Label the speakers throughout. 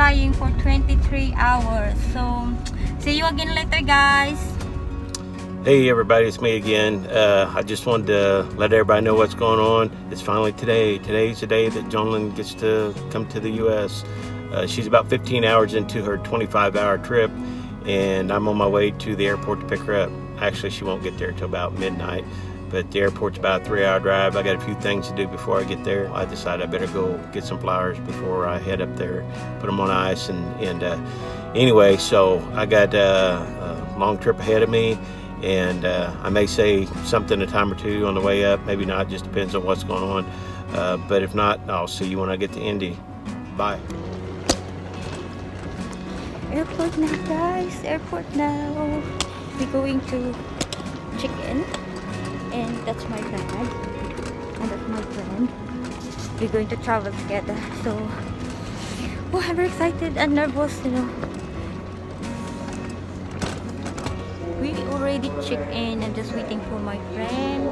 Speaker 1: flying for 23 hours. So see you again later, guys.
Speaker 2: Hey everybody, it's me again. I just wanted to let everybody know what's going on. It's finally today. Today's the day that Jonalyn gets to come to the U.S. She's about 15 hours into her 25-hour trip, and I'm on my way to the airport to pick her up. Actually, she won't get there till about midnight, but the airport's about a 3-hour drive. I got a few things to do before I get there. I decided I better go get some flowers before I head up there, put them on ice, and anyway, so I got a long trip ahead of me. And I may say something a time or two on the way up, maybe not, just depends on what's going on. But if not, I'll see you when I get to Indy. Bye.
Speaker 1: Airport now, guys. Airport now. We're going to check in, and that's my bag, and that's my friend. We're going to travel together. So, oh, I'm very excited and nervous, you know. We already checked in. I'm just waiting for my friend,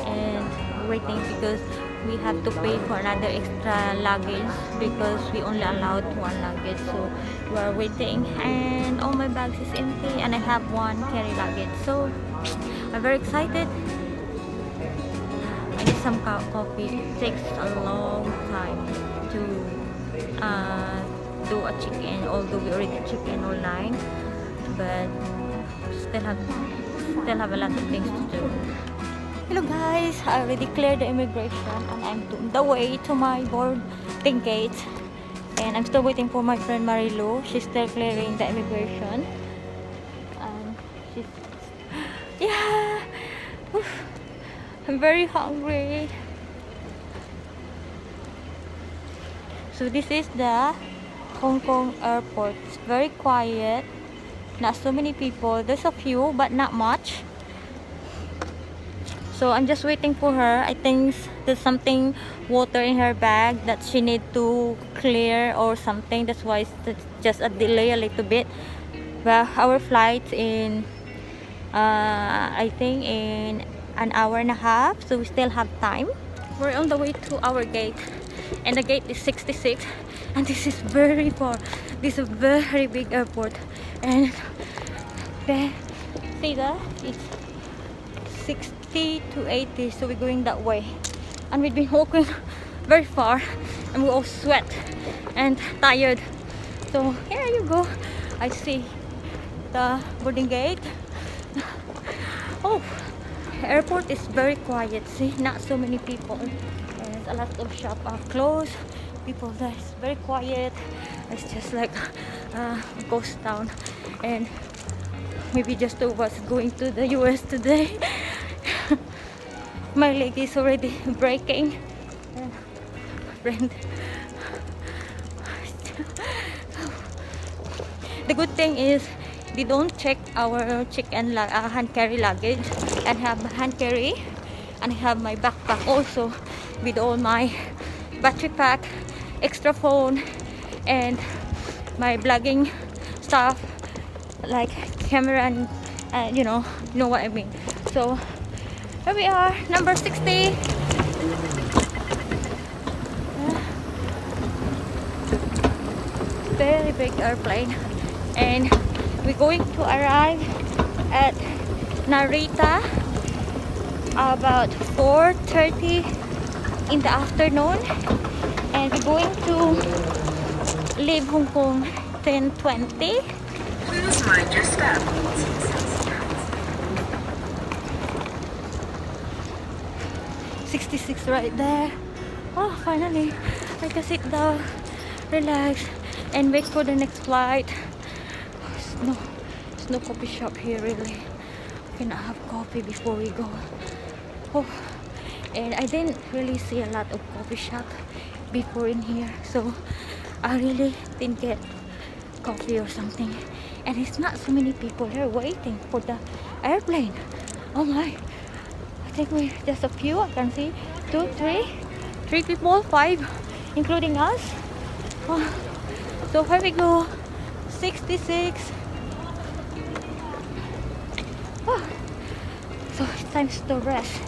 Speaker 1: and waiting because we have to pay for another extra luggage because we only allowed one luggage. So we are waiting, and all my bags is empty, and I have one carry luggage. So I'm very excited. I need some coffee. It takes a long time to do a check-in, although we already checked in online, but still have a lot of things to do. Hello guys, I already cleared the immigration, and I'm on the way to my boarding gate, and I'm still waiting for my friend Marilou. She's still clearing the immigration, and she's yeah. Oof. I'm very hungry. So this is the Hong Kong airport. It's very quiet. Not so many people. There's a few, but not much. So I'm just waiting for her. I think there's something water in her bag that she need to clear or something. That's why it's just a delay a little bit. Well, our flight in I think in an hour and a half, so we still have time. We're on the way to our gate, and the gate is 66, and this is very far. This is a very big airport, and see that it's 60 to 80, so we're going that way, and we've been walking very far, and we all sweat and tired. So here you go. I see the boarding gate. Oh, airport is very quiet. See, not so many people, and a lot of shops are closed. People there is very quiet. It's just like a ghost town, and maybe just two of us going to the US today. My leg is already breaking. My friend. The good thing is they don't check our check-in hand carry luggage, and have hand carry, and I have my backpack also with all my battery pack, extra phone, and my vlogging stuff like camera, and you know what I mean. So here we are, number 60. Very big airplane, and we're going to arrive at Narita about 4:30 in the afternoon, and we're going to leave Hong Kong 10:20.
Speaker 3: Please mind your step.
Speaker 1: 66 right there. Oh, finally I can sit down, relax, and wait for the next flight. There's no coffee shop here really. We cannot have coffee before we go. Oh, and I didn't really see a lot of coffee shop before in here, so I really didn't get coffee or something. And it's not so many people here waiting for the airplane. Oh my, I think we just a few. I can see 2, 3 people, 5 including us. Oh, so here we go, 66. Oh, so it's time to rest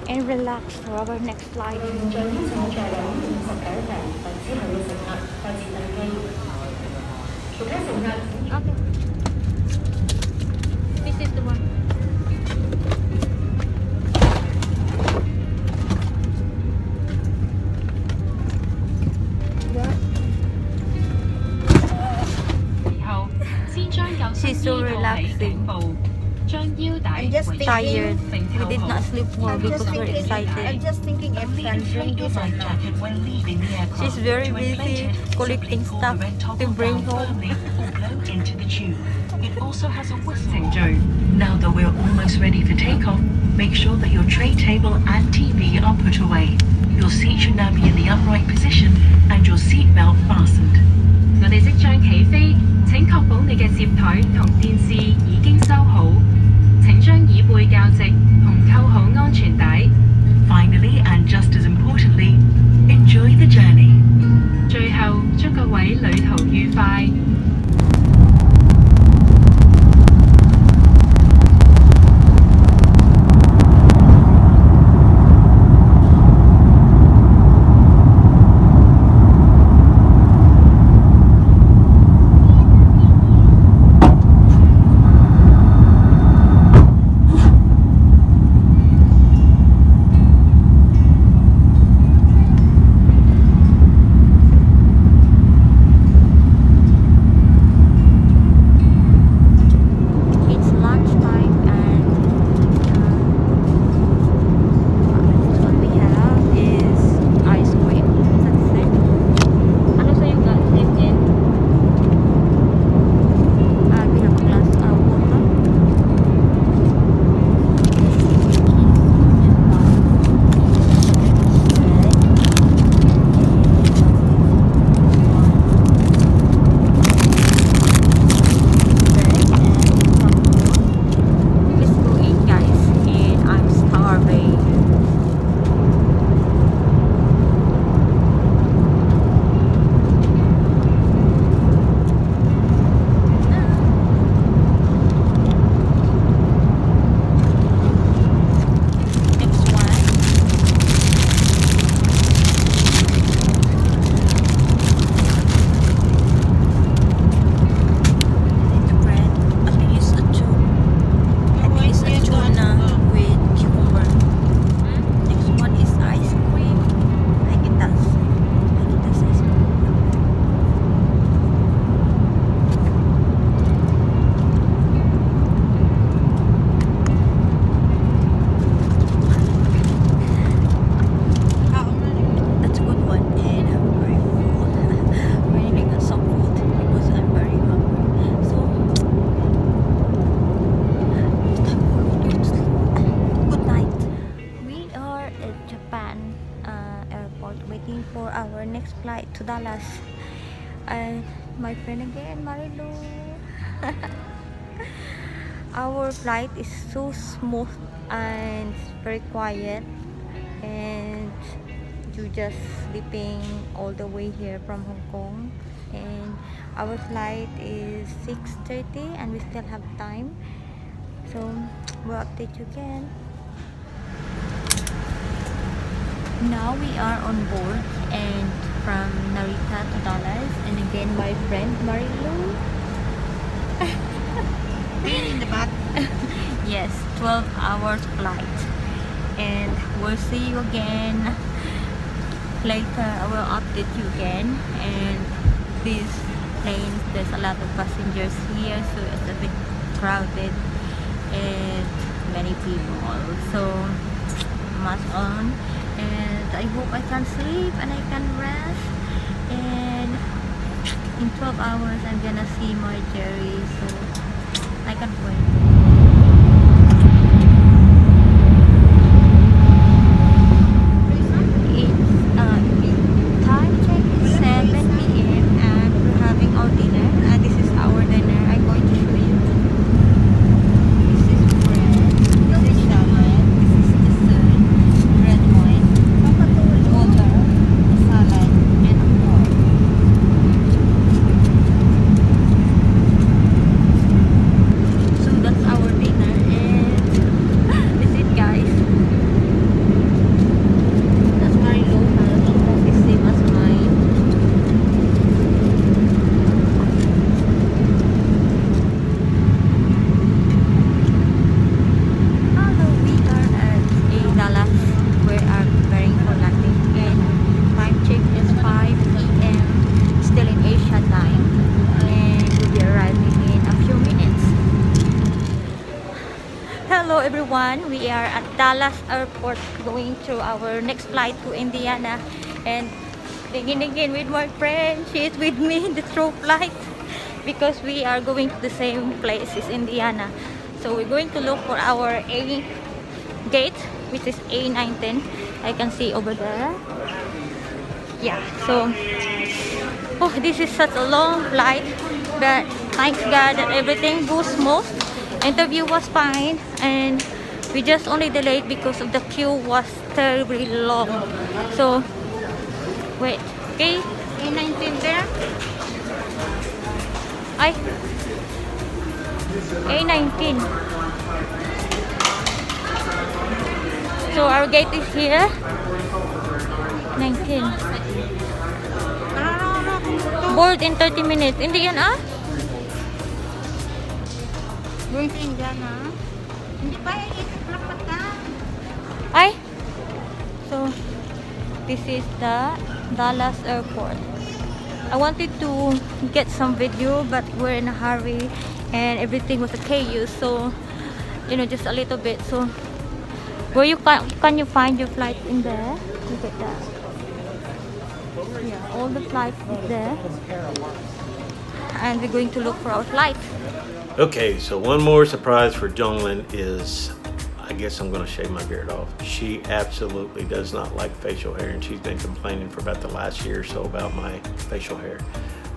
Speaker 1: and relax for our next flight. Okay. This is the one. She's so relaxing.
Speaker 4: I'm just thinking,
Speaker 1: Tired. We did not sleep well because we're
Speaker 4: I'm
Speaker 1: excited.
Speaker 4: just thinking if I'm doing this or not.
Speaker 1: She's very busy collecting stuff to bring home.
Speaker 3: It also has a whistle. Now that we're almost ready for takeoff, make sure that your tray table and TV are put away. Your seat should now be in the upright position and your seat belt fastened.
Speaker 5: 我哋即將起飛，請確保你嘅摺台同電視已經收好。請將椅背校直同扣好安全帶。
Speaker 3: Finally, and just as importantly, enjoy the journey.
Speaker 5: 最後，祝各位旅途愉快。
Speaker 1: It's lunchtime and what we have is ice cream. That's it. Ano sa'yo guys? Again? We have a glass of water. Let's go eat guys, and I'm starving. Next one. The bread, I think it's a tuna with cucumber. Next one is ice cream. Nagitas ice cream. That's a good one, and I'm very full. Really got some food because I'm very hungry. So good night. We are at Japan airport waiting for our next flight to Dallas. And my friend again, Marilou. Our flight is so smooth and very quiet, and you just sleeping all the way here from Hong Kong. And our flight is 6:30 and we still have time, so we'll update you again. Now we are on board and from Narita to Dallas, and again my friend Marilou.
Speaker 4: Pain in the butt.
Speaker 1: Yes, 12 hours flight, and we'll see you again later. I will update you again. And these planes, there's a lot of passengers here, so it's a bit crowded and many people, so much on. And I hope I can sleep and I can rest, and in 12 hours I'm gonna see my Jerry, so I can't wait. Time check is 7 p.m. and we're having our dinner. This is our dinner. I'm going to show you. This is bread. This is salad. This is dessert. Red wine. Water. Salad. And pork. So that's our everyone. We are at Dallas Airport going to our next flight to Indiana. And again with my friend. She is with me in the through flight because we are going to the same place as Indiana. So we're going to look for our A gate, which is A19. I can see over there. Yeah, so this is such a long flight, but thanks God that everything goes smooth. Interview was fine, and we just only delayed because of the queue was terribly long. So wait, okay, A19 there. A19. So our gate is here. 19. Board in 30 minutes. Indiana?
Speaker 4: Going to Indiana. Hindi pa ikot ka.
Speaker 1: Ay. So this is the Dallas Airport. I wanted to get some video, but we're in a hurry and everything was a chaos, so just a little bit. So where can you find your flight in there? Look at that. Yeah, all the flights is there, and we're going to look for our flight.
Speaker 2: Okay, so one more surprise for Jonalyn is, I guess I'm going to shave my beard off. She absolutely does not like facial hair, and she's been complaining for about the last year or so about my facial hair.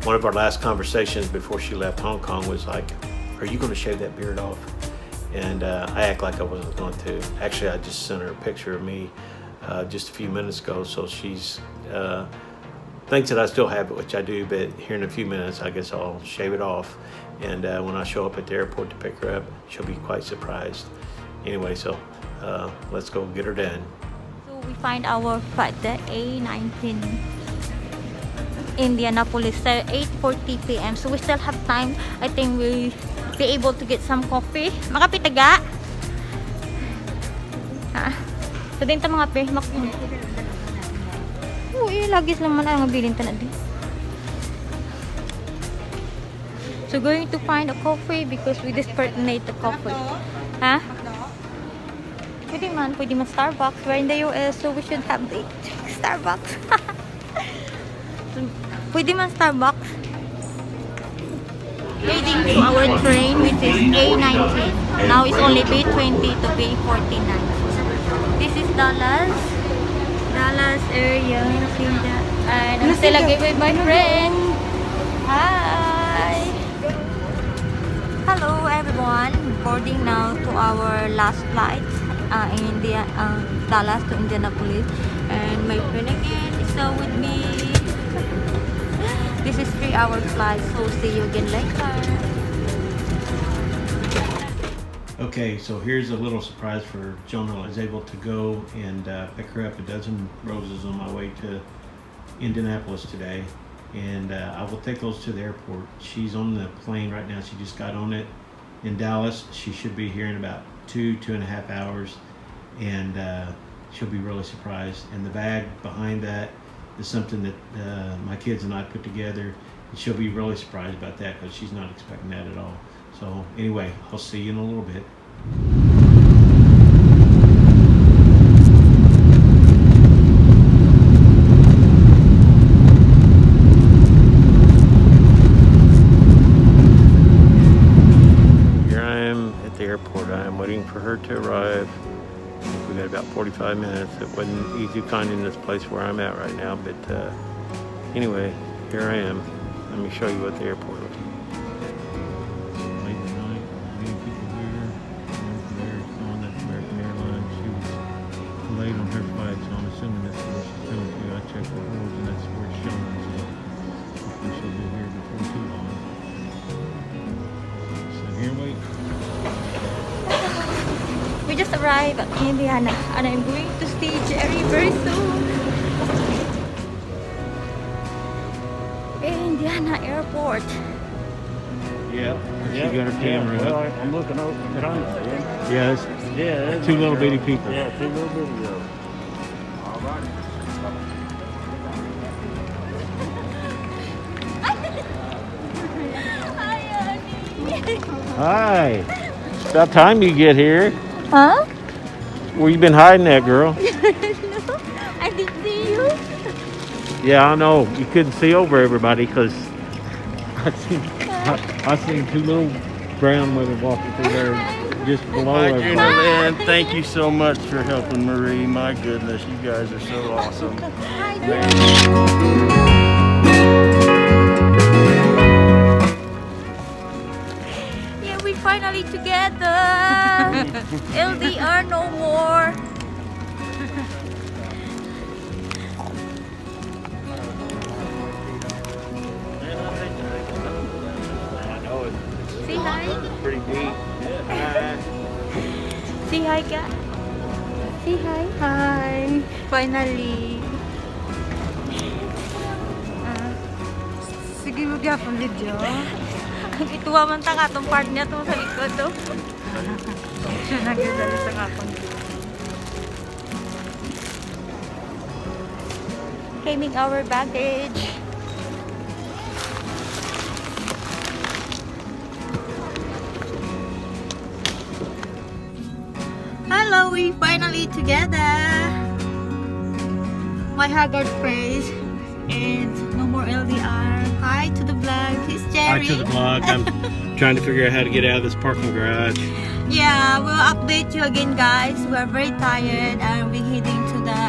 Speaker 2: One of our last conversations before she left Hong Kong was like, are you going to shave that beard off? And I act like I wasn't going to. Actually, I just sent her a picture of me just a few minutes ago, so she's thinks that I still have it, which I do, but here in a few minutes I guess I'll shave it off, and when I show up at the airport to pick her up, she'll be quite surprised. Anyway, so let's go get her done.
Speaker 1: So we find our flight, the A19 Indianapolis, 8:40 p.m. So we still have time. I think we'll be able to get some coffee. Makapitaga. So din ta mga pe. Uy, lagis naman ang bilin ta na din. So going to find a coffee because we desperately need the coffee. Pwede man Starbucks. We're in the US, so we should have the Starbucks. Pwede man Starbucks. Heading to our train, which is A19. Now it's only B20 to B49. This is Dallas area. See that? And I'm still again with my friend. Hi. Hello everyone. Boarding now to our last flight in Dallas to Indianapolis, and my friend again is still with me. This is 3-hour flight, so see you again later.
Speaker 2: Okay, so here's a little surprise for Jonalyn. I was able to go and pick her up a dozen roses on my way to Indianapolis today, and I will take those to the airport. She's on the plane right now. She just got on it in Dallas. She should be here in about 2.5 hours, and she'll be really surprised. And the bag behind that is something that my kids and I put together, and she'll be really surprised about that because she's not expecting that at all. So anyway, I'll see you in a little bit. Here I am at the airport. I am waiting for her to arrive. We got about 45 minutes. It wasn't easy finding this place where I'm at right now, but anyway, here I am. Let me show you what the airport looks like. Late at night, many people here. There's on that American Airlines. She was late on her flight, so I'm assuming that's where she's going to. I checked the boards, and that's where it's showing. So hopefully she'll be here before too long. So here, wait.
Speaker 1: We just arrived at Indiana, and I'm going to see Jerry very soon. Indiana Airport.
Speaker 2: Yeah, she got her camera
Speaker 6: Well,
Speaker 2: up.
Speaker 6: I'm looking over behind you.
Speaker 2: Yeah, it's two little bitty people.
Speaker 6: Yeah, two little bitty girls. All right.
Speaker 1: Hi, honey.
Speaker 2: Hi. It's about time you get here.
Speaker 1: Huh?
Speaker 2: Where you been hiding at, girl?
Speaker 1: I didn't see you.
Speaker 2: Yeah, I know. You couldn't see over everybody because I seen two little brown women walking through there just below
Speaker 6: Hi,
Speaker 2: everybody.
Speaker 6: Jonalyn. Thank you so much for helping Marie. My goodness, you guys are so awesome.
Speaker 1: Yeah, we finally together. LDR no more.
Speaker 2: I know it's
Speaker 1: Say hi.
Speaker 2: pretty deep.
Speaker 1: Say hi, guys. Say hi. Hi. Finally.
Speaker 4: Sige, magyapon video.
Speaker 1: Ituwa man ta katong part niya to sa likod to.
Speaker 4: Siya nagdala sa kapon.
Speaker 1: Claiming our baggage. Hello, we finally together. My haggard face and no more LDR. Hi to the vlog. He's
Speaker 2: Hi
Speaker 1: Jerry.
Speaker 2: to the vlog. I'm trying to figure out how to get out of this parking garage.
Speaker 1: Yeah, we'll update you again, guys. We're very tired and we're heading to the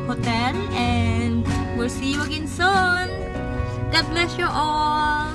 Speaker 1: hotel and we'll see you again soon. God bless you all.